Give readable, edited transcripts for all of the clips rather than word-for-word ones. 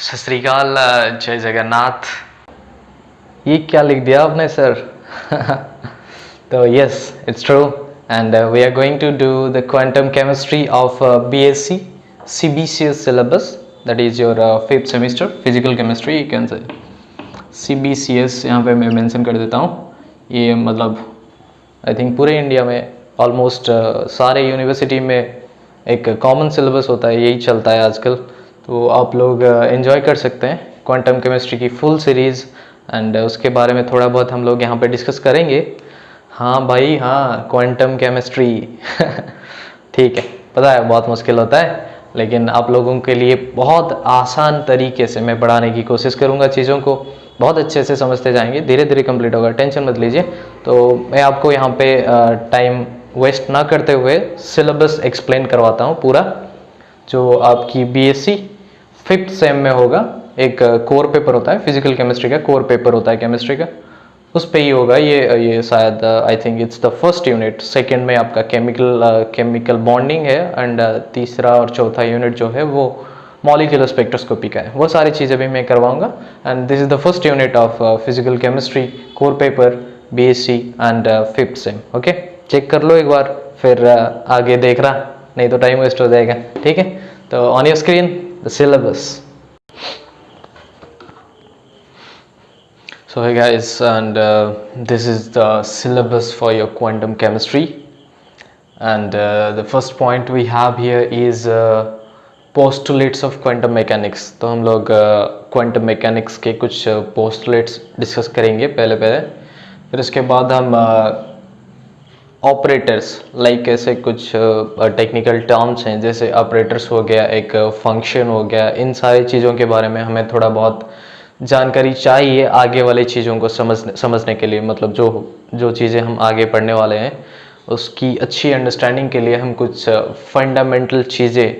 सत श्री अकाल, जय जगन्नाथ। ये क्या लिख दिया आपने सर? तो yes, it's true and we are going to do the quantum chemistry of BSc CBCS syllabus, that is your fifth semester physical chemistry, you can say CBCS। यहाँ पे मैं मेंशन कर देता हूँ। ये मतलब आई थिंक पूरे इंडिया में ऑलमोस्ट सारे यूनिवर्सिटी में एक कॉमन सिलेबस होता है, यही चलता है आजकल। तो आप लोग एंजॉय कर सकते हैं क्वांटम केमिस्ट्री की फुल सीरीज़ एंड उसके बारे में थोड़ा बहुत हम लोग यहाँ पे डिस्कस करेंगे। हाँ भाई हाँ, क्वांटम केमिस्ट्री ठीक है, पता है बहुत मुश्किल होता है, लेकिन आप लोगों के लिए बहुत आसान तरीके से मैं पढ़ाने की कोशिश करूँगा। चीज़ों को बहुत अच्छे से समझते जाएंगे, धीरे धीरे कंप्लीट होगा, टेंशन मत लीजिए। तो मैं आपको यहाँ पे टाइम वेस्ट ना करते हुए सिलेबस एक्सप्लेन करवाता हूँ पूरा, जो आपकी BSc फिफ्थ सेम में होगा। एक कोर पेपर होता है फिजिकल केमिस्ट्री का, कोर पेपर होता है केमिस्ट्री का, उस पे ही होगा ये शायद I think it's the first unit. Second में आपका केमिकल बॉन्डिंग है एंड तीसरा और चौथा यूनिट जो है वो मॉलिक्यूलर स्पेक्ट्रोस्कोपी का है। वो सारी चीज़ें भी मैं करवाऊंगा and this is the first unit of physical chemistry core paper BSc and fifth sem. Okay, check कर लो एक बार, फिर आगे देख रहा, नहीं तो टाइम वेस्ट हो जाएगा। ठीक है, तो on your screen the syllabus. So hey guys, and this is the syllabus for your quantum chemistry, and the first point we have here is postulates of quantum mechanics। तो हम लोग quantum mechanics के कुछ postulates discuss करेंगे पहले, फिर उसके बाद हम ऑपरेटर्स लाइक ऐसे कुछ टेक्निकल टर्म्स हैं, जैसे ऑपरेटर्स हो गया, एक फंक्शन हो गया, इन सारी चीज़ों के बारे में हमें थोड़ा बहुत जानकारी चाहिए आगे वाली चीज़ों को समझने के लिए। मतलब जो चीज़ें हम आगे पढ़ने वाले हैं उसकी अच्छी अंडरस्टैंडिंग के लिए हम कुछ फंडामेंटल चीज़ें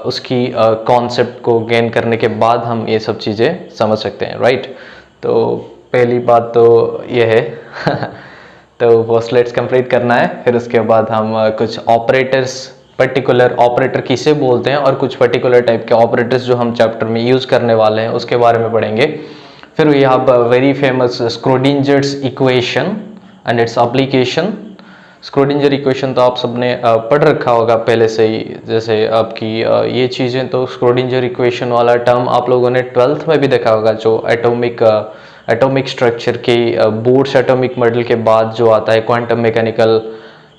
उसकी कॉन्सेप्ट को गेन करने के बाद हम ये सब चीज़ें समझ सकते हैं, राइट। तो पहली बात तो ये है तो पोस्टलेट्स कंप्लीट करना है, फिर उसके बाद हम कुछ ऑपरेटर्स, पर्टिकुलर ऑपरेटर किसे बोलते हैं और कुछ पर्टिकुलर टाइप के ऑपरेटर्स जो हम चैप्टर में यूज़ करने वाले हैं उसके बारे में पढ़ेंगे। फिर we have very famous Schrodinger's equation and its application. Schrodinger equation तो आप सबने पढ़ रखा होगा पहले से ही, जैसे आपकी ये चीज़ें तो स्क्रोडिंजर इक्वेशन वाला टर्म आप लोगों ने 12th में भी देखा होगा, जो एटॉमिक स्ट्रक्चर के बोर्ड्स एटॉमिक मॉडल के बाद जो आता है quantum mechanical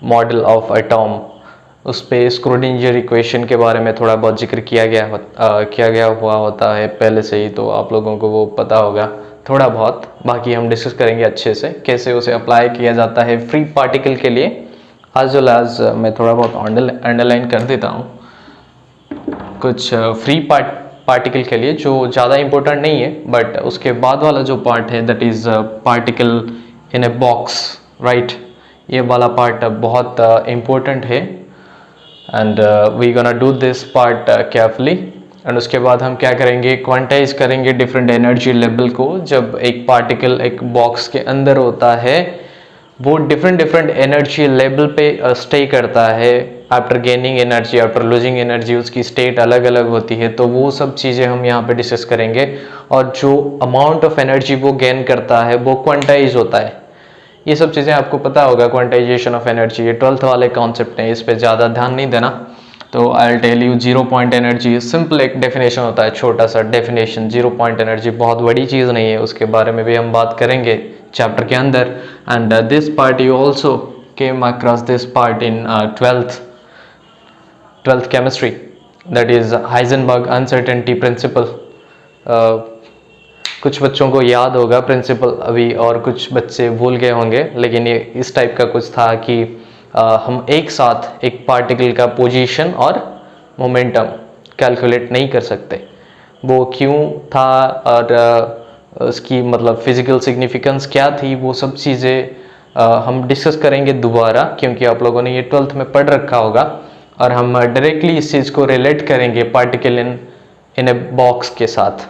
model of atom, उस पे स्क्रोडिंजर इक्वेशन के बारे में थोड़ा बहुत जिक्र किया गया हुआ होता है पहले से ही, तो आप लोगों को वो पता होगा थोड़ा बहुत। बाकी हम डिस्कस करेंगे अच्छे से कैसे उसे अप्लाई किया जाता है फ्री पार्टिकल के लिए, एज वेल एज मैं थोड़ा बहुत अंडरलाइन कर देता हूँ कुछ फ्री पार्टिकल के लिए जो ज़्यादा इम्पोर्टेंट नहीं है, बट उसके बाद वाला जो पार्ट है that is particle in a box, right. ये वाला पार्ट बहुत इम्पोर्टेंट है and we gonna do this part carefully. And उसके बाद हम क्या करेंगे, क्वांटाइज करेंगे डिफरेंट एनर्जी लेवल को। जब एक पार्टिकल एक बॉक्स के अंदर होता है वो डिफरेंट एनर्जी लेवल पे स्टे करता है। After gaining energy, after losing energy, उसकी स्टेट अलग अलग होती है। तो वो सब चीज़ें हम यहाँ पे डिस्कस करेंगे, और जो अमाउंट ऑफ एनर्जी वो गेन करता है वो क्वांटाइज होता है। ये सब चीज़ें आपको पता होगा, क्वांटाइजेशन ऑफ एनर्जी, ये 12th वाले कॉन्सेप्ट हैं, इस पे ज़्यादा ध्यान नहीं देना। तो I will tell you zero point energy, simple एक डेफिनेशन होता है, छोटा सा डेफिनेशन। जीरो पॉइंट एनर्जी बहुत बड़ी चीज़ नहीं है, उसके बारे में भी हम बात करेंगे चैप्टर के अंदर। And this part you also came across this part in 12th chemistry, that is Heisenberg uncertainty principle. कुछ बच्चों को याद होगा प्रिंसिपल अभी, और कुछ बच्चे भूल गए होंगे, लेकिन ये इस टाइप का कुछ था कि हम एक साथ एक पार्टिकल का पोजीशन और मोमेंटम कैलकुलेट नहीं कर सकते। वो क्यों था और उसकी मतलब फिजिकल सिग्निफिकेंस क्या थी, वो सब चीज़ें हम डिस्कस करेंगे दोबारा, क्योंकि आप लोगों ने ये 12th में पढ़ रखा होगा। और हम डायरेक्टली इस चीज़ को रिलेट करेंगे पार्टिकल इन ए बॉक्स के साथ।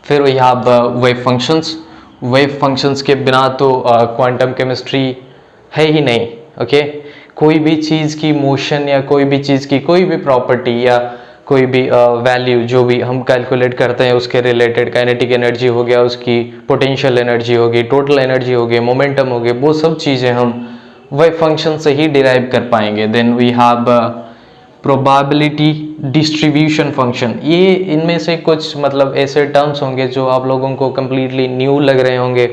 फिर we have wave functions. Wave functions के बिना तो क्वांटम केमिस्ट्री है ही नहीं। ओके, कोई भी चीज़ की मोशन या कोई भी चीज़ की कोई भी प्रॉपर्टी या कोई भी वैल्यू जो भी हम कैलकुलेट करते हैं उसके रिलेटेड, काइनेटिक एनर्जी हो गया, उसकी पोटेंशियल एनर्जी होगी, टोटल एनर्जी होगी, मोमेंटम हो गया, वो सब चीज़ें हम वेव फंक्शन से ही डिराइव कर पाएंगे। Then we have probability distribution function. ये इनमें से कुछ मतलब ऐसे टर्म्स होंगे जो आप लोगों को कम्प्लीटली न्यू लग रहे होंगे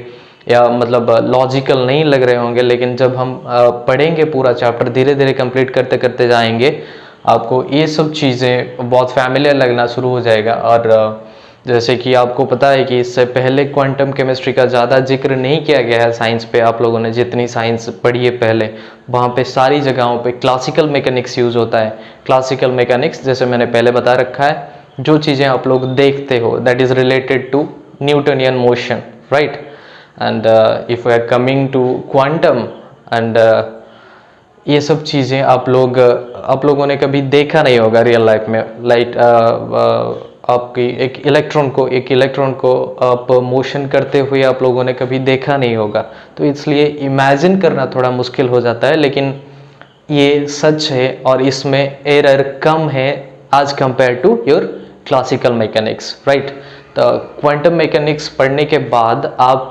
या मतलब लॉजिकल नहीं लग रहे होंगे, लेकिन जब हम पढ़ेंगे पूरा चैप्टर धीरे धीरे कंप्लीट करते करते जाएंगे, आपको ये सब चीज़ें बहुत फैमिलियर लगना शुरू हो जाएगा। और जैसे कि आपको पता है कि इससे पहले क्वांटम केमिस्ट्री का ज़्यादा जिक्र नहीं किया गया है साइंस पे। आप लोगों ने जितनी साइंस पढ़ी है पहले, वहाँ पे सारी जगहों पे क्लासिकल मैकेनिक्स यूज़ होता है। क्लासिकल मैकेनिक्स जैसे मैंने पहले बता रखा है, जो चीज़ें आप लोग देखते हो that is related to Newtonian motion, right. And if we are coming to quantum and ये सब चीज़ें आप लोगों ने कभी देखा नहीं होगा रियल लाइफ में। लाइट आपकी एक इलेक्ट्रॉन को आप मोशन करते हुए आप लोगों ने कभी देखा नहीं होगा, तो इसलिए इमेजिन करना थोड़ा मुश्किल हो जाता है, लेकिन ये सच है और इसमें एरर कम है आज compare to your classical mechanics, right. तो क्वांटम मैकेनिक्स पढ़ने के बाद आप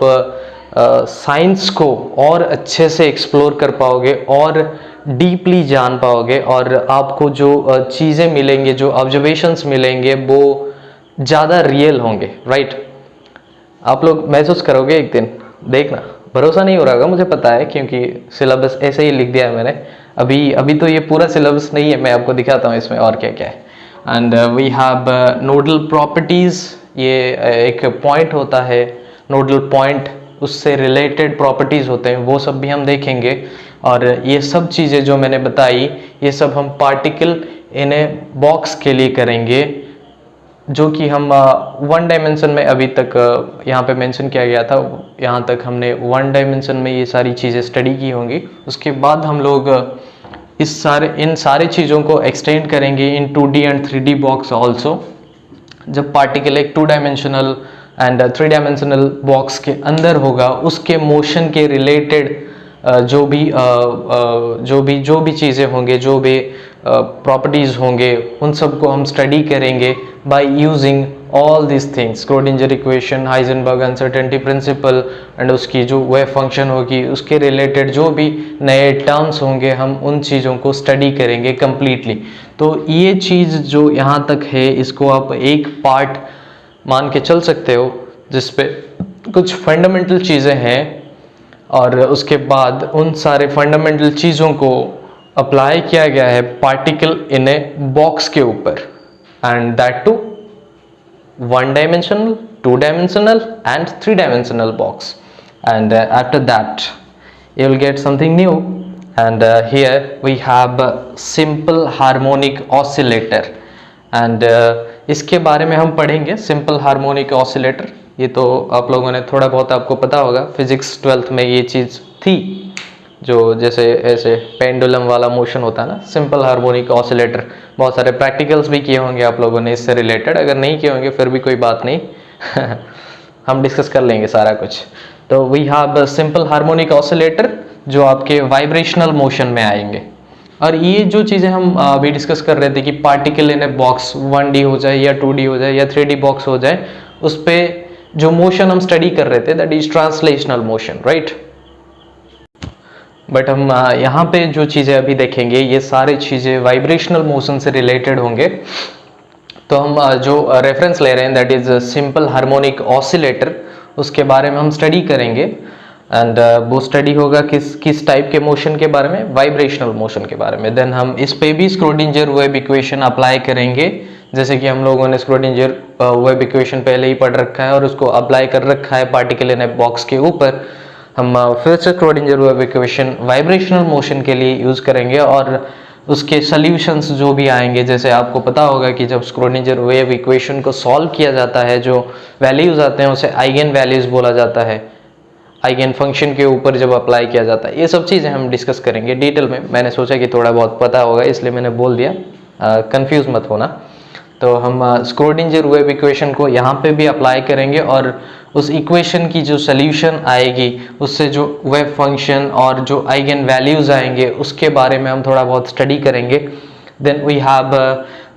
साइंस को और अच्छे से एक्सप्लोर कर पाओगे और डीपली जान पाओगे, और आपको जो चीज़ें मिलेंगे, जो ऑब्जर्वेशंस मिलेंगे, वो ज़्यादा रियल होंगे, राइट। आप लोग महसूस करोगे एक दिन, देखना। भरोसा नहीं हो रहा होगा मुझे पता है, क्योंकि सिलेबस ऐसे ही लिख दिया है मैंने। अभी तो ये पूरा सिलेबस नहीं है, मैं आपको दिखाता हूँ इसमें और क्या क्या है। And we have nodal properties. ये एक पॉइंट होता है, नोडल पॉइंट, उससे रिलेटेड प्रॉपर्टीज़ होते हैं, वो सब भी हम देखेंगे। और ये सब चीज़ें जो मैंने बताई, ये सब हम पार्टिकल इन ए बॉक्स के लिए करेंगे, जो कि हम वन डायमेंशन में अभी तक यहाँ पे मेंशन किया गया था। यहाँ तक हमने वन डायमेंशन में ये सारी चीज़ें स्टडी की होंगी। उसके बाद हम लोग इन सारे चीज़ों को एक्सटेंड करेंगे इन 2D and 3D box also. जब पार्टिकल एक 2 डायमेंशनल एंड 3 डायमेंशनल बॉक्स के अंदर होगा, उसके मोशन के रिलेटेड जो भी चीज़ें होंगे, जो भी प्रॉपर्टीज़ होंगे, उन सबको हम स्टडी करेंगे by using all this things, Schrödinger equation, Heisenberg uncertainty principle, and उसकी जो वेव फंक्शन होगी, उसके रिलेटेड जो भी नए टर्म्स होंगे, हम उन चीज़ों को स्टडी करेंगे कम्प्लीटली। तो ये चीज़ जो यहाँ तक है, इसको आप एक पार्ट मान के चल सकते हो, जिसपे कुछ फंडामेंटल चीज़ें हैं, और उसके बाद उन सारे फंडामेंटल चीज़ों को अप्लाई किया गया है पार्टिकल इन ए बॉक्स के ऊपर, and that two 1 dimensional, 2 dimensional and 3 dimensional box. And after that you will get something new, and here we have simple harmonic oscillator, and इसके बारे में हम पढ़ेंगे। सिंपल हार्मोनिक ऑसिलेटर, ये तो आप लोगों ने थोड़ा बहुत आपको पता होगा, फिजिक्स 12th में ये चीज़ थी, जो जैसे ऐसे पेंडुलम वाला मोशन होता है ना, सिंपल हार्मोनिक ऑसिलेटर। बहुत सारे प्रैक्टिकल्स भी किए होंगे आप लोगों ने इससे रिलेटेड, अगर नहीं किए होंगे फिर भी कोई बात नहीं हम डिस्कस कर लेंगे सारा कुछ। तो we have simple harmonic oscillator, जो आपके वाइब्रेशनल मोशन में आएंगे। और ये जो चीज़ें हम अभी डिस्कस कर रहे थे कि particle in a box 1D हो जाए या 2D हो जाए या 3D बॉक्स हो जाए, उस पर जो मोशन हम स्टडी कर रहे थे that is translational motion, right. But हम यहाँ पे जो चीज़ें अभी देखेंगे, ये सारी चीज़ें वाइब्रेशनल मोशन से रिलेटेड होंगे। तो हम जो रेफरेंस ले रहे हैं that is simple harmonic oscillator, उसके बारे में हम स्टडी करेंगे। एंड वो स्टडी होगा किस टाइप के मोशन के बारे में, वाइब्रेशनल मोशन के बारे में। देन हम इस पे भी स्क्रोडिंजर वेव इक्वेशन अप्लाई करेंगे, जैसे कि हम लोगों ने स्क्रोडिंजर वेव इक्वेशन पहले ही पढ़ रखा है और उसको अप्लाई कर रखा है पार्टिकल इन ए बॉक्स के ऊपर। हम फिर से Schrödinger wave equation vibrational motion के लिए यूज़ करेंगे, और उसके सॉल्यूशंस जो भी आएंगे, जैसे आपको पता होगा कि जब स्क्रोडिंजर वेव इक्वेशन को सॉल्व किया जाता है, जो वैल्यूज आते हैं उसे आइगन वैल्यूज बोला जाता है। आइगन फंक्शन के ऊपर जब अप्लाई किया जाता है, ये सब चीज़ें हम डिस्कस करेंगे डिटेल में। मैंने सोचा कि थोड़ा बहुत पता होगा इसलिए मैंने बोल दिया, कंफ्यूज मत होना। तो हम स्क्रोडिंजर वेव इक्वेशन को यहाँ पे भी अप्लाई करेंगे, और उस इक्वेशन की जो सॉल्यूशन आएगी, उससे जो वेव फंक्शन और जो आइगन वैल्यूज आएंगे, उसके बारे में हम थोड़ा बहुत स्टडी करेंगे। Then we have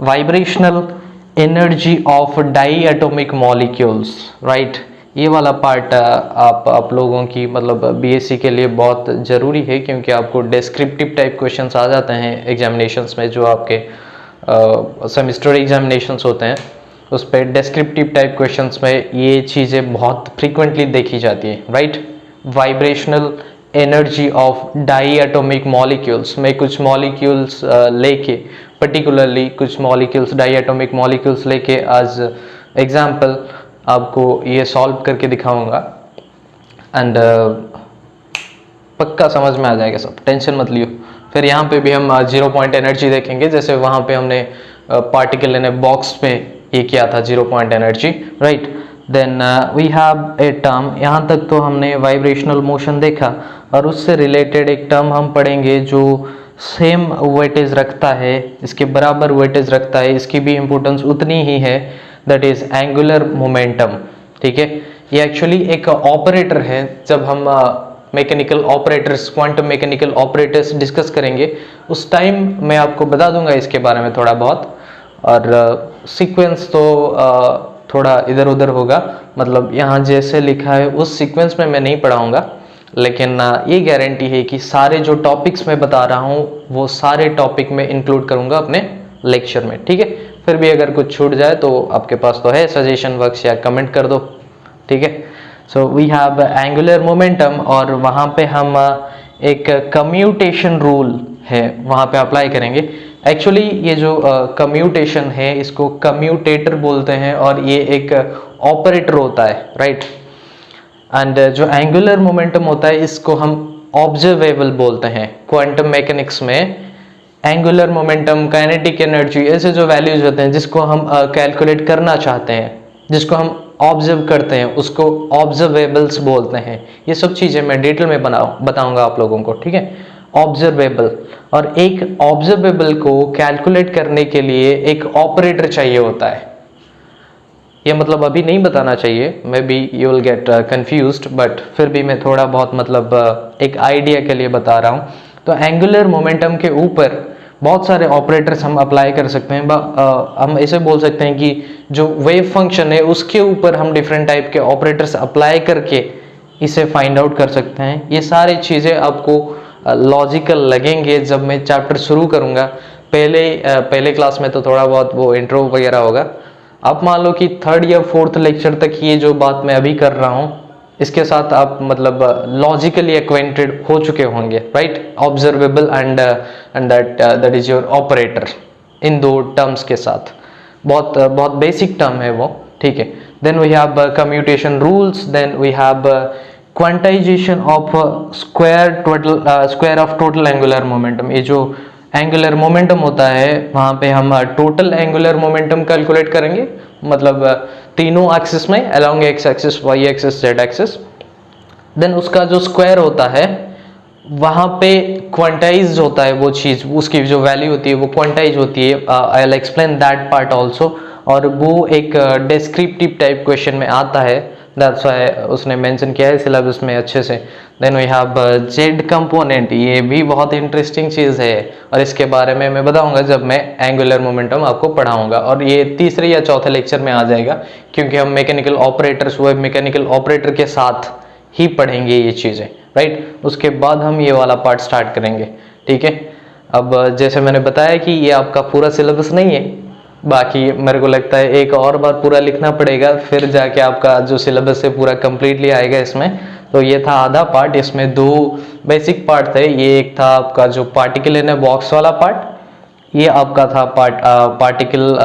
vibrational energy of diatomic molecules, right? ये वाला पार्ट आप लोगों की मतलब बीएससी के लिए बहुत ज़रूरी है, क्योंकि आपको डिस्क्रिप्टिव टाइप क्वेश्चंस आ जाते हैं एग्जामिनेशंस में, जो आपके सेमेस्टर एग्जामिनेशंस होते हैं उस पर डिस्क्रिप्टिव टाइप क्वेश्चंस में ये चीज़ें बहुत फ्रीक्वेंटली देखी जाती है, right? Vibrational energy of diatomic molecules में कुछ मॉलिक्यूल्स लेके, पर्टिकुलरली कुछ मॉलिक्यूल्स डाईएटॉमिक मॉलिक्यूल्स लेके आज एग्जाम्पल आपको ये सॉल्व करके दिखाऊंगा एंड पक्का समझ में आ जाएगा सब, टेंशन मत लियो। फिर यहाँ पे भी हम 0 पॉइंट एनर्जी देखेंगे, जैसे वहाँ पे हमने पार्टिकल इन ए बॉक्स पे ये किया था 0 point energy, right? Then we have a term, यहाँ तक तो हमने वाइब्रेशनल मोशन देखा, और उससे रिलेटेड एक टर्म हम पढ़ेंगे जो सेम वेटेज रखता है, इसके बराबर वेटेज रखता है, इसकी भी इम्पोर्टेंस उतनी ही है, दैट इज एंगुलर मोमेंटम। ठीक है, ये एक्चुअली एक ऑपरेटर है। जब हम mechanical operators, quantum mechanical operators discuss करेंगे उस टाइम मैं आपको बता दूंगा इसके बारे में थोड़ा बहुत, और सीक्वेंस तो थोड़ा इधर उधर होगा, मतलब यहाँ जैसे लिखा है उस सीक्वेंस में मैं नहीं पढ़ाऊंगा, लेकिन ये गारंटी है कि सारे जो टॉपिक्स मैं बता रहा हूँ वो सारे टॉपिक में इंक्लूड करूँगा अपने लेक्चर में। ठीक है, फिर भी अगर कुछ छूट जाए तो आपके पास तो है सजेशन बॉक्स, या कमेंट कर दो। ठीक है, so we have angular momentum, और वहाँ पे हम एक कम्यूटेशन रूल है वहाँ पे अप्लाई करेंगे। एक्चुअली ये जो कम्यूटेशन है इसको कम्यूटेटर बोलते हैं, और ये एक ऑपरेटर होता है, राइट? एंड जो एंगुलर मोमेंटम होता है इसको हम ऑब्जर्वेबल बोलते हैं। क्वांटम मैकेनिक्स में एंगुलर मोमेंटम, काइनेटिक एनर्जी, ऐसे जो वैल्यूज होते हैं जिसको हम कैलकुलेट करना चाहते हैं, जिसको हम ऑब्जर्व करते हैं, उसको ऑब्जर्वेबल्स बोलते हैं। ये सब चीज़ें मैं डिटेल में बताऊंगा आप लोगों को। ठीक है, ऑब्जर्वेबल, और एक ऑब्जर्वेबल को कैलकुलेट करने के लिए एक ऑपरेटर चाहिए होता है। ये मतलब अभी नहीं बताना चाहिए, may be you will get confused, but फिर भी मैं थोड़ा बहुत मतलब एक आइडिया के लिए बता रहा हूँ। तो एंगुलर मोमेंटम के ऊपर बहुत सारे ऑपरेटर्स हम अप्लाई कर सकते हैं। हम ऐसे बोल सकते हैं कि जो वेव फंक्शन है उसके ऊपर हम डिफरेंट टाइप के ऑपरेटर्स अप्लाई करके इसे फाइंड आउट कर सकते हैं। ये सारी चीज़ें आपको लॉजिकल लगेंगे जब मैं चैप्टर शुरू करूँगा। पहले क्लास में तो थोड़ा बहुत वो इंट्रो वगैरह होगा। आप मान लो कि 3rd या 4th लेक्चर तक ये जो बात मैं अभी कर रहा हूँ इसके साथ आप मतलब लॉजिकली एक्वेंटेड हो चुके होंगे, right? Observable and that is your operator, इन दो टर्म्स के साथ बहुत बेसिक टर्म है वो। ठीक है, then we have commutation rules, then we have quantization of square of total angular momentum. ये जो एंगुलर मोमेंटम होता है वहाँ पे हम टोटल एंगुलर मोमेंटम कैलकुलेट करेंगे, मतलब तीनों एक्सिस में, along x axis, y axis, z axis. Then उसका जो स्क्वायर होता है वहाँ पे क्वांटाइज होता है वो चीज़, उसकी जो वैल्यू होती है वो क्वांटाइज होती है। I will explain that part also, और वो एक डिस्क्रिप्टिव टाइप क्वेश्चन में आता है, दैट्स व्हाई उसने मेंशन किया है सिलेबस में अच्छे से। Then we have z component, ये भी बहुत इंटरेस्टिंग चीज़ है, और इसके बारे में मैं बताऊंगा जब मैं एंगुलर मोमेंटम आपको पढ़ाऊंगा, और ये 3रे या 4थे लेक्चर में आ जाएगा, क्योंकि हम mechanical operators, web mechanical operator के साथ ही पढ़ेंगे ये चीज़ें, राइट? उसके बाद हम ये वाला पार्ट स्टार्ट करेंगे। ठीक है, अब जैसे मैंने बताया कि ये आपका पूरा सिलेबस नहीं है, बाकी मेरे को लगता है एक और बार पूरा लिखना पड़ेगा, फिर जाके आपका जो सिलेबस है पूरा कंप्लीटली आएगा इसमें। तो ये था आधा पार्ट, इसमें 2 बेसिक पार्ट थे। ये एक था आपका जो पार्टिकल इन ए बॉक्स वाला पार्ट, ये आपका था particle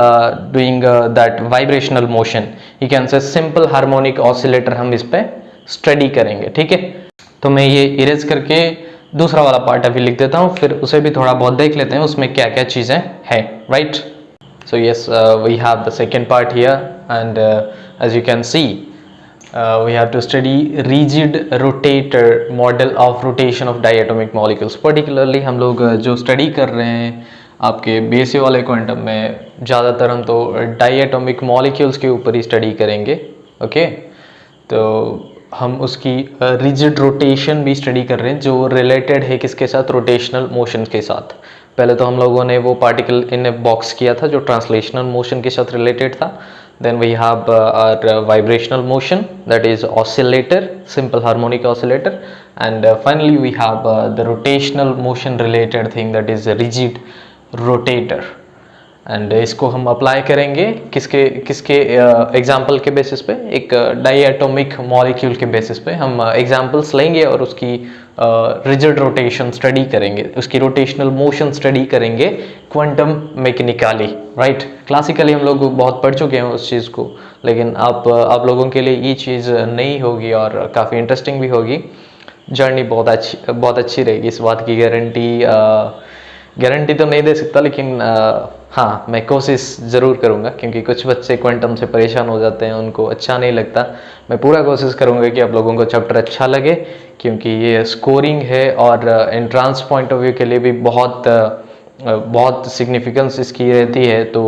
doing that vibrational motion, you can से सिंपल हार्मोनिक ऑसिलेटर हम इस पे स्टडी करेंगे। ठीक है, तो मैं ये इरेज करके दूसरा वाला पार्ट अभी लिख देता हूँ, फिर उसे भी थोड़ा बहुत देख लेते हैं उसमें क्या क्या चीज़ें हैं, right? So yes, we have the second part here, and as you can see, we have to study rigid rotator model of rotation of diatomic molecules. Particularly हम लोग जो study कर रहे हैं आपके BSc वाले क्वांटम में, ज़्यादातर हम तो diatomic molecules के ऊपर ही study करेंगे। ओके, तो हम उसकी rigid rotation भी study कर रहे हैं, जो related है किसके साथ? rotational motion के साथ। पहले तो हम लोगों ने वो पार्टिकल इन ए बॉक्स किया था जो ट्रांसलेशनल मोशन के साथ रिलेटेड था. Then we have our vibrational motion, that is oscillator, simple harmonic oscillator, and finally we have the rotational motion related thing, that is a rigid rotator. And इसको हम apply करेंगे किसके किसके example के basis पे, एक डाईएटॉमिक molecule के basis पे हम एग्जाम्पल्स लेंगे और उसकी रिजिड रोटेशन स्टडी करेंगे, उसकी रोटेशनल मोशन स्टडी करेंगे क्वांटम मैकेनिकली. राइट, क्लासिकली हम लोग बहुत पढ़ चुके हैं उस चीज़ को, लेकिन आप लोगों के लिए ये चीज़ नई होगी और काफ़ी इंटरेस्टिंग भी होगी. जर्नी बहुत अच्छी रहेगी, इस बात की गारंटी तो नहीं दे सकता, लेकिन हाँ मैं कोशिश ज़रूर करूँगा, क्योंकि कुछ बच्चे क्वांटम से परेशान हो जाते हैं, उनको अच्छा नहीं लगता. मैं पूरा कोशिश करूँगा कि आप लोगों को चैप्टर अच्छा लगे, क्योंकि ये स्कोरिंग है और एंट्रांस पॉइंट ऑफ व्यू के लिए भी बहुत सिग्निफिकेंस इसकी रहती है. तो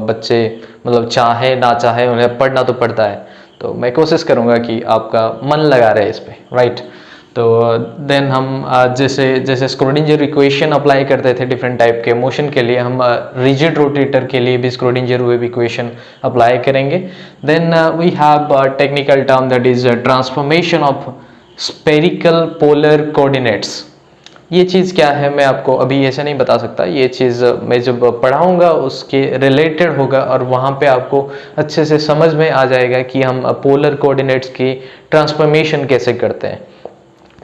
बच्चे मतलब चाहे ना चाहे उन्हें पढ़ना तो पड़ता है. तो मैं कोशिश करूँगा कि आपका मन लगा रहे इस पर. राइट, तो देन हम जैसे स्क्रोडिंजर इक्वेशन अप्लाई करते थे डिफरेंट टाइप के मोशन के लिए, हम रिजिड रोटेटर के लिए भी स्क्रोडिंजर वेव इक्वेशन अप्लाई करेंगे. Then we have technical term, that is transformation of spherical polar coordinates. ये चीज़ क्या है मैं आपको अभी ऐसे नहीं बता सकता, ये चीज़ मैं जब पढ़ाऊँगा उसके रिलेटेड होगा और वहाँ पे आपको अच्छे से समझ में आ जाएगा कि हम पोलर कोऑर्डिनेट्स की ट्रांसफॉर्मेशन कैसे करते हैं.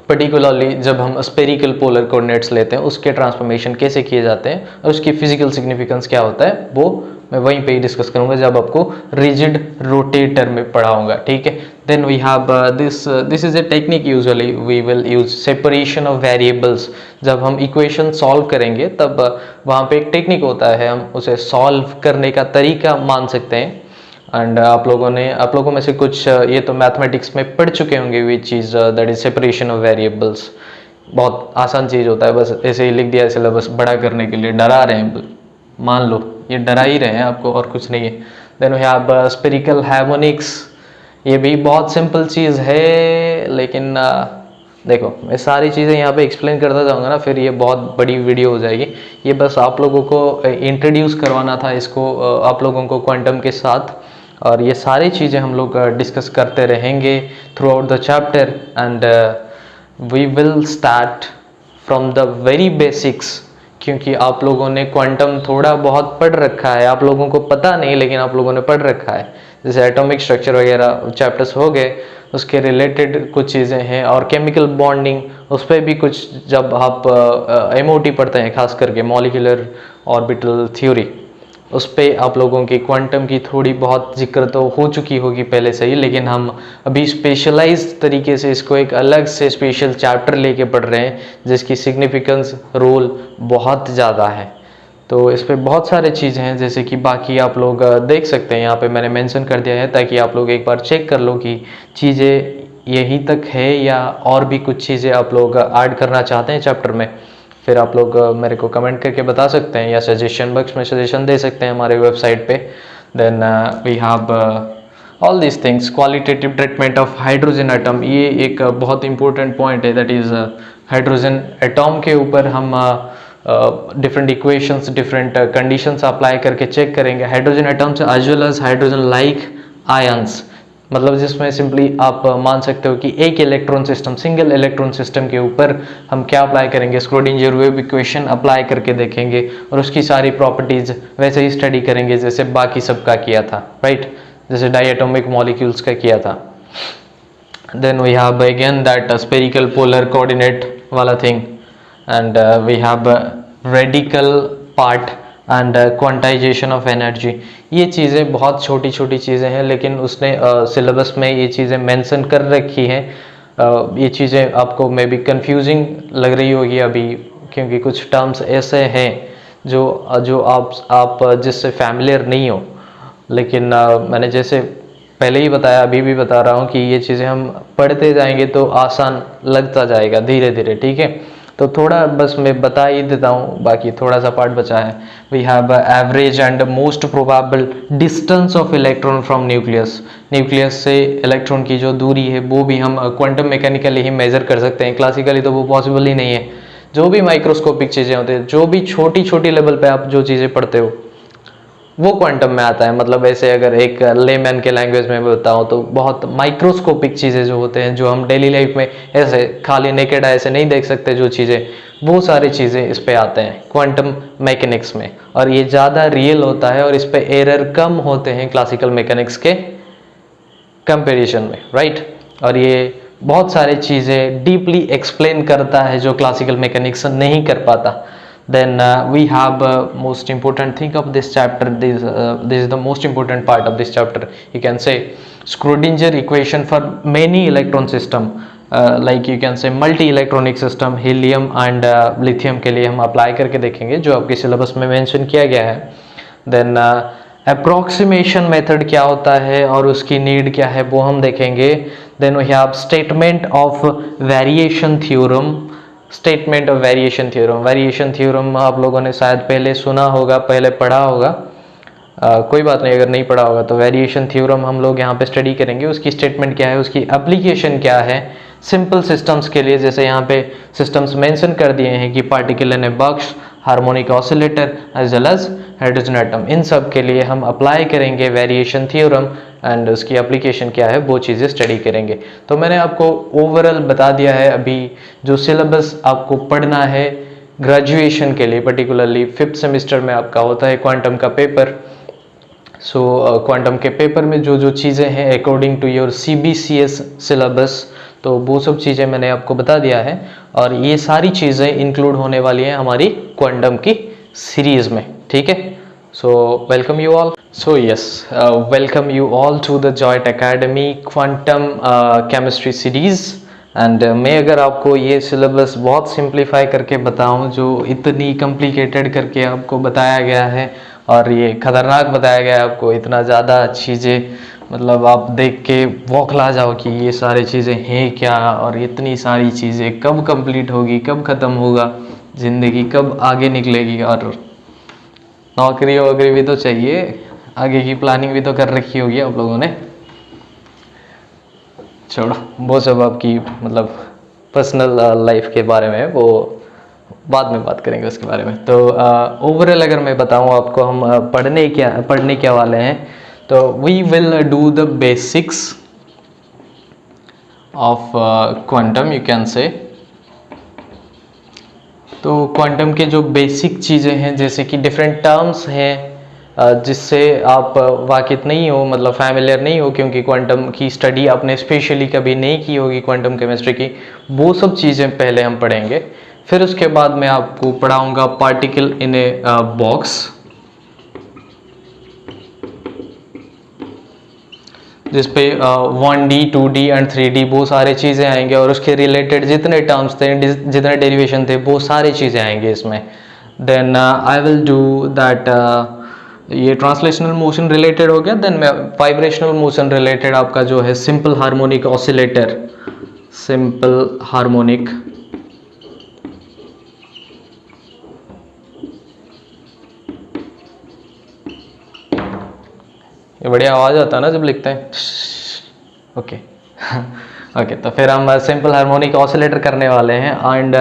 पर्टिकुलरली जब हम स्पेरिकल पोलर कोऑर्डिनेट्स लेते हैं उसके ट्रांसफॉर्मेशन कैसे किए जाते हैं और उसकी फिजिकल सिग्निफिकेंस क्या होता है, वो मैं वहीं पे ही डिस्कस करूंगा जब आपको रिजिड रोटेटर में पढ़ाऊंगा. ठीक है, then we have this is a technique, usually we will use separation of variables. जब हम इक्वेशन सॉल्व करेंगे तब वहाँ पे एक टेक्निक होता है, हम उसे सॉल्व करने का तरीका मान सकते हैं. एंड आप लोगों में से कुछ ये तो मैथमेटिक्स में पढ़ चुके होंगे ये चीज़, that is separation of variables. बहुत आसान चीज़ होता है, बस ऐसे ही लिख दिया सिलेबस बड़ा करने के लिए. डरा रहे हैं, मान लो ये डरा ही रहे हैं आपको और कुछ नहीं है. Then we have spherical harmonics. ये भी बहुत सिंपल चीज़ है, लेकिन देखो मैं सारी चीज़ें यहाँ पे एक्सप्लेन करता जाऊँगा ना, फिर ये बहुत बड़ी वीडियो हो जाएगी. ये बस आप लोगों को इंट्रोड्यूस करवाना था इसको आप लोगों को क्वांटम के साथ, और ये सारी चीज़ें हम लोग डिस्कस करते रहेंगे throughout the chapter. And we will start from the very basics, क्योंकि आप लोगों ने क्वांटम थोड़ा बहुत पढ़ रखा है, आप लोगों को पता नहीं लेकिन आप लोगों ने पढ़ रखा है. जैसे एटॉमिक स्ट्रक्चर वगैरह चैप्टर्स हो गए, उसके रिलेटेड कुछ चीज़ें हैं, और केमिकल बॉन्डिंग उस पर भी कुछ, जब आप MOT पढ़ते हैं खास करके मॉलिक्यूलर ऑर्बिटल थ्योरी, उस पर आप लोगों की क्वांटम की थोड़ी बहुत जिक्र तो हो चुकी होगी पहले से ही, लेकिन हम अभी स्पेशलाइज्ड तरीके से इसको एक अलग से स्पेशल चैप्टर लेके पढ़ रहे हैं, जिसकी सिग्निफिकेंस रोल बहुत ज़्यादा है. तो इस पर बहुत सारे चीज़ें हैं, जैसे कि बाकी आप लोग देख सकते हैं, यहाँ पे मैंने मेंशन कर दिया है ताकि आप लोग एक बार चेक कर लो कि चीज़ें यहीं तक है या और भी कुछ चीज़ें आप लोग ऐड करना चाहते हैं चैप्टर में. फिर आप लोग मेरे को कमेंट करके बता सकते हैं या सजेशन बॉक्स में सजेशन दे सकते हैं हमारे वेबसाइट पे. Then we have all this things. Qualitative treatment of hydrogen atom, ये एक बहुत इंपॉर्टेंट पॉइंट है, दैट इज़ हाइड्रोजन एटॉम के ऊपर हम different equations, different conditions apply करके चेक करेंगे hydrogen atoms as well as hydrogen like ions. मतलब जिसमें सिंपली आप मान सकते हो कि एक electron system, single electron system के ऊपर हम क्या अप्लाई करेंगे, स्क्रोडिंजर वेव इक्वेशन अप्लाई करके देखेंगे और उसकी सारी प्रॉपर्टीज वैसे ही स्टडी करेंगे जैसे बाकी सबका किया था. राइट, जैसे डाईएटॉमिक मॉलिक्यूल्स का किया था. Then we have again that spherical polar coordinate वाला thing, and we have radical part and quantization of energy. ये चीज़ें बहुत छोटी छोटी चीज़ें हैं, लेकिन उसने सिलेबस में ये चीज़ें मेंशन कर रखी हैं. ये चीज़ें आपको मे बी कंफ्यूजिंग लग रही होगी अभी, क्योंकि कुछ टर्म्स ऐसे हैं जो आप जिससे फैमिलियर नहीं हो. लेकिन मैंने जैसे पहले ही बताया, अभी भी बता रहा हूँ कि ये चीज़ें हम पढ़ते जाएंगे तो आसान लगता जाएगा धीरे धीरे. ठीक है, तो थोड़ा बस मैं बता ही देता हूँ, बाकी थोड़ा सा पार्ट बचा है. We have average and most probable distance of electron from nucleus. Nucleus से इलेक्ट्रॉन की जो दूरी है वो भी हम क्वांटम मैकेनिकली ही मेजर कर सकते हैं. क्लासिकली तो वो पॉसिबल ही नहीं है. जो भी माइक्रोस्कोपिक चीज़ें होती हैं, जो भी छोटी छोटी लेवल पे आप जो चीज़ें पढ़ते हो वो क्वांटम में आता है। मतलब ऐसे अगर एक लेमैन के लैंग्वेज में बताऊं तो बहुत माइक्रोस्कोपिक चीज़ें जो होते हैं, जो हम डेली लाइफ में ऐसे खाली नेकेड आई से नहीं देख सकते जो चीज़ें, वो सारी चीज़ें इस पे आते हैं क्वांटम मैकेनिक्स में। और ये ज़्यादा रियल होता है और इस पे एरर कम होते हैं क्लासिकल मैकेनिक्स के कंपेरिजन में, राइट। और ये बहुत सारी चीज़ें डीपली एक्सप्लेन करता है जो क्लासिकल मैकेनिक्स नहीं कर पाता। Then we have most important thing of this chapter. This is the most important part of this chapter. You can say Schrödinger equation for many electron system, like you can say multi electronic system, helium and lithium के लिए हम apply करके देखेंगे जो आपके syllabus में mention किया गया है। Then approximation method क्या होता है और उसकी नीड क्या है वो हम देखेंगे। Then we have statement of variation theorem. Statement of variation theorem. Variation theorem आप लोगों ने शायद पहले सुना होगा, पहले पढ़ा होगा, कोई बात नहीं अगर नहीं पढ़ा होगा तो वेरिएशन थ्योरम हम लोग यहाँ पे स्टडी करेंगे। उसकी स्टेटमेंट क्या है, उसकी एप्लीकेशन क्या है सिंपल सिस्टम्स के लिए। जैसे यहाँ पे सिस्टम्स मेंशन कर दिए हैं कि particle in a box, harmonic oscillator as well as hydrogen atom, इन सब के लिए हम अप्लाई करेंगे वेरिएशन थ्योरम एंड उसकी एप्लीकेशन क्या है वो चीज़ें स्टडी करेंगे। तो मैंने आपको ओवरऑल बता दिया है अभी जो सिलेबस आपको पढ़ना है ग्रेजुएशन के लिए, पर्टिकुलरली 5th सेमेस्टर में आपका होता है क्वांटम का पेपर। सो क्वांटम के पेपर में जो जो चीज़ें हैं according to your CBCS syllabus, तो वो सब चीज़ें मैंने आपको बता दिया है और ये सारी चीज़ें इंक्लूड होने वाली हैं हमारी क्वांटम की सीरीज़ में, ठीक है। So welcome you all. So yes, welcome you all to the Joyat academy quantum chemistry series. And मैं अगर आपको ये सिलेबस बहुत सिंप्लीफाई करके बताऊं, जो इतनी कॉम्प्लिकेटेड करके आपको बताया गया है और ये खतरनाक बताया गया है आपको, इतना ज़्यादा चीज़ें, मतलब आप देख के बौखला जाओ कि ये सारी चीज़ें हैं क्या और इतनी सारी चीज़ें कब कंप्लीट होगी, कब ख़त्म होगा, ज़िंदगी कब आगे निकलेगी। और नौकरी वोकरी भी तो चाहिए, आगे की प्लानिंग भी तो कर रखी होगी आप लोगों ने। छोड़ो वो सब आपकी मतलब पर्सनल लाइफ के बारे में, वो बाद में बात करेंगे उसके बारे में। तो ओवरऑल अगर मैं बताऊं आपको हम पढ़ने क्या वाले हैं, तो we will do the basics of quantum, you can say. तो क्वांटम के जो बेसिक चीज़ें हैं, जैसे कि डिफरेंट टर्म्स हैं जिससे आप वाकिफ नहीं हो, मतलब फैमिलियर नहीं हो, क्योंकि क्वांटम की स्टडी आपने स्पेशली कभी नहीं की होगी क्वांटम केमिस्ट्री की, वो सब चीज़ें पहले हम पढ़ेंगे। फिर उसके बाद मैं आपको पढ़ाऊंगा पार्टिकल इन ए बॉक्स, जिसपे 1D 2D एंड 3D वो सारे चीज़ें आएंगे और उसके रिलेटेड जितने टर्म्स थे, जितने डेरिवेशन थे, वो सारी चीज़ें आएंगे इसमें। Then I will do that, ये ट्रांसलेशनल मोशन रिलेटेड हो गया। देन वाइब्रेशनल मोशन रिलेटेड आपका जो है simple harmonic oscillator, simple harmonic ये बढ़िया आवाज़ आता है ना जब लिखते हैं, ओके ओके। तो फिर हम सिंपल हार्मोनिक ऑसिलेटर करने वाले हैं। एंड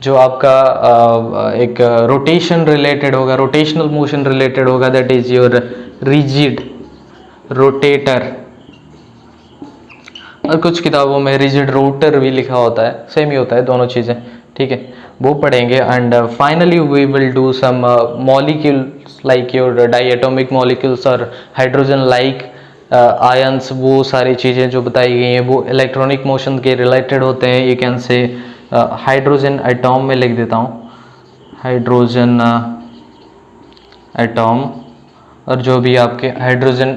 जो आपका एक रोटेशन रिलेटेड होगा, रोटेशनल मोशन रिलेटेड होगा, that is your rigid rotator, और कुछ किताबों में रिजिड रोटर भी लिखा होता है, सेम ही होता है दोनों चीज़ें, ठीक है, वो पढ़ेंगे। And finally we will do some molecules like your diatomic molecules और हाइड्रोजन लाइक आयंस, वो सारी चीज़ें जो बताई गई हैं वो इलेक्ट्रॉनिक मोशन के रिलेटेड होते हैं। यू कैन से हाइड्रोजन एटॉम में लिख देता हूँ, हाइड्रोजन एटॉम, और जो भी आपके हाइड्रोजन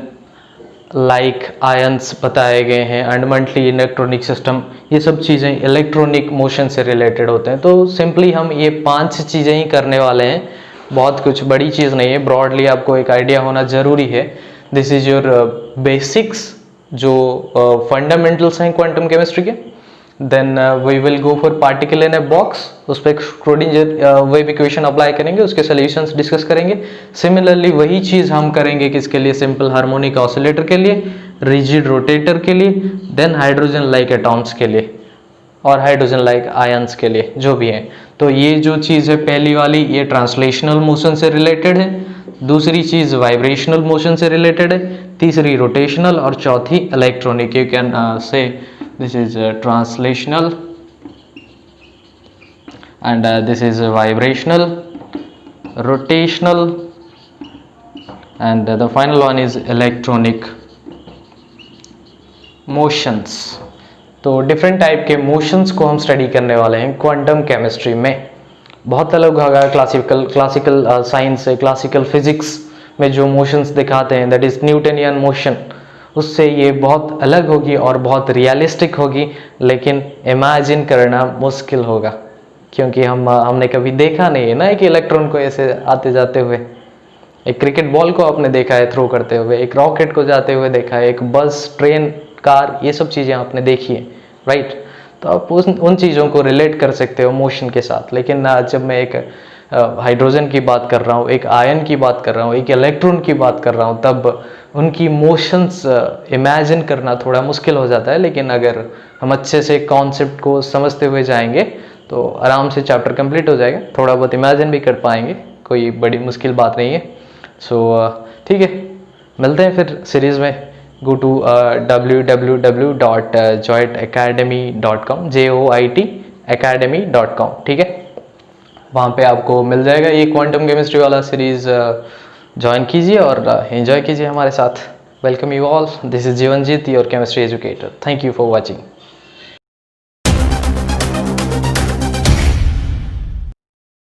लाइक आयंस बताए गए हैं, एंड मंथली इलेक्ट्रॉनिक सिस्टम, ये सब चीज़ें इलेक्ट्रॉनिक मोशन से रिलेटेड होते हैं। तो सिंपली हम ये 5 चीज़ें ही करने वाले हैं, बहुत कुछ बड़ी चीज़ नहीं है, ब्रॉडली आपको एक आइडिया होना ज़रूरी है। दिस इज़ योर बेसिक्स, जो फंडामेंटल्स हैं क्वांटम केमिस्ट्री के। Then we will go for particle in a box, उस पर श्रोडिंगर वेव इक्वेशन अप्लाई करेंगे, उसके सॉल्यूशंस डिस्कस करेंगे। सिमिलरली वही चीज़ हम करेंगे किसके लिए, सिंपल हार्मोनिक ऑसिलेटर के लिए, रिजिड रोटेटर के लिए, देन हाइड्रोजन लाइक एटॉम्स के लिए। और हाइड्रोजन लाइक आयंस के लिए जो भी हैं। तो ये जो चीज़ है पहली वाली, ये ट्रांसलेशनल मोशन से रिलेटेड है, दूसरी चीज़ वाइब्रेशनल मोशन से रिलेटेड है, तीसरी रोटेशनल और चौथी इलेक्ट्रॉनिक। यू कैन से this is translational and this is vibrational, rotational, and the final one is electronic motions। तो डिफरेंट टाइप के मोशंस को हम स्टडी करने वाले हैं क्वांटम केमिस्ट्री में। बहुत अलग होगा क्लासिकल साइंस से, क्लासिकल फिजिक्स में जो मोशंस दिखाते हैं दैट इज न्यूटनियन मोशन, उससे ये बहुत अलग होगी और बहुत रियलिस्टिक होगी, लेकिन इमेजिन करना मुश्किल होगा क्योंकि हमने कभी देखा नहीं है ना एक इलेक्ट्रॉन को ऐसे आते जाते हुए। एक क्रिकेट बॉल को आपने देखा है थ्रो करते हुए, एक रॉकेट को जाते हुए देखा है, एक बस, ट्रेन, कार, ये सब चीज़ें आपने देखी है, राइट। तो आप उन चीज़ों को रिलेट कर सकते हो मोशन के साथ। लेकिन जब मैं एक हाइड्रोजन की बात कर रहा हूँ, एक आयन की बात कर रहा हूँ, एक इलेक्ट्रॉन की बात कर रहा हूँ, तब उनकी मोशंस इमेजिन करना थोड़ा मुश्किल हो जाता है। लेकिन अगर हम अच्छे से कॉन्सेप्ट को समझते हुए जाएंगे तो आराम से चैप्टर कंप्लीट हो जाएगा, थोड़ा बहुत इमेजिन भी कर पाएंगे, कोई बड़ी मुश्किल बात नहीं है। सो ठीक है, मिलते हैं फिर सीरीज़ में। Go to www.joytacademy.com JOIT academy.com, ठीक है। वहाँ पे आपको मिल जाएगा ये क्वांटम केमिस्ट्री वाला सीरीज़। ज्वाइन कीजिए और एंजॉय कीजिए हमारे साथ। Welcome you all, this is Jeevanjeet, your chemistry educator. Thank you for watching.